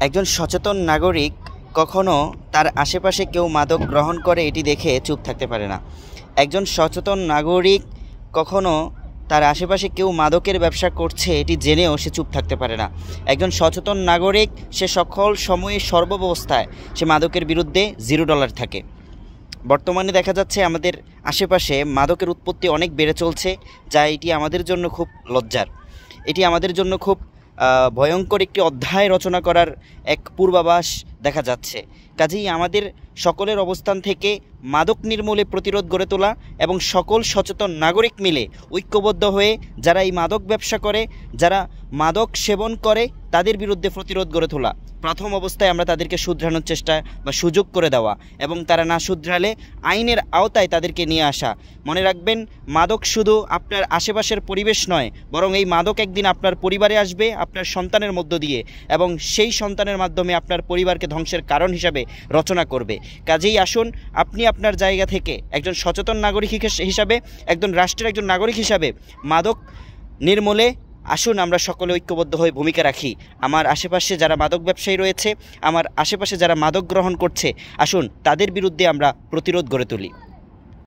একজন সচেতন নাগরিক কখনো তার আশেপাশে কেউ মাদক গ্রহণ করে এটি দেখে চুপ থাকতে পারে না। একজন সচেতন নাগরিক কখনো তার আশেপাশে কেউ মাদকের ব্যবসা করছে এটি জেনেও সে চুপ থাকতে পারে না। একজন সচেতন নাগরিক সে সকল সময়ে সর্বাবস্থায় সে মাদকের বিরুদ্ধে $0 থাকে। বর্তমানে দেখা যাচ্ছে আমাদের আশেপাশে মাদকের উৎপত্তি অনেক বেড়ে চলছে, যা এটি আমাদের জন্য খুব লজ্জার। এটি আমাদের জন্য খুব ভয়ঙ্কর একটি অধ্যায় রচনা করার এক পূর্বাভাস দেখা যাচ্ছে। কাজেই আমাদের সকলের অবস্থান থেকে মাদক নির্মূলে প্রতিরোধ গড়ে তোলা এবং সকল সচেতন নাগরিক মিলে ঐক্যবদ্ধ হয়ে যারা এই মাদক ব্যবসা করে, যারা মাদক সেবন করে তাদের বিরুদ্ধে প্রতিরোধ গড়ে তোলা। প্রথম অবস্থায় আমরা তাদেরকে শুধরানোর চেষ্টা বা সুযোগ করে দেওয়া এবং তারা না শুধরালে আইনের আওতায় তাদেরকে নিয়ে আসা। মনে রাখবেন, মাদক শুধু আপনার আশেপাশের পরিবেশ নয়, বরং এই মাদক একদিন আপনার পরিবারে আসবে, আপনার সন্তানের মধ্য দিয়ে, এবং সেই সন্তানের মাধ্যমে আপনার পরিবারকে ধ্বংসের কারণ হিসাবে রচনা করবে। কাজেই আসুন, আপনি আপনার জায়গা থেকে একজন সচেতন নাগরিক হিসাবে, একজন রাষ্ট্রের একজন নাগরিক হিসাবে মাদক নির্মূলে আসুন আমরা সকলে ঐক্যবদ্ধ হয়ে ভূমিকা রাখি। আমার আশেপাশে যারা মাদক ব্যবসায়ী রয়েছে, আমার আশেপাশে যারা মাদক গ্রহণ করছে, আসুন তাদের বিরুদ্ধে আমরা প্রতিরোধ গড়ে তুলি।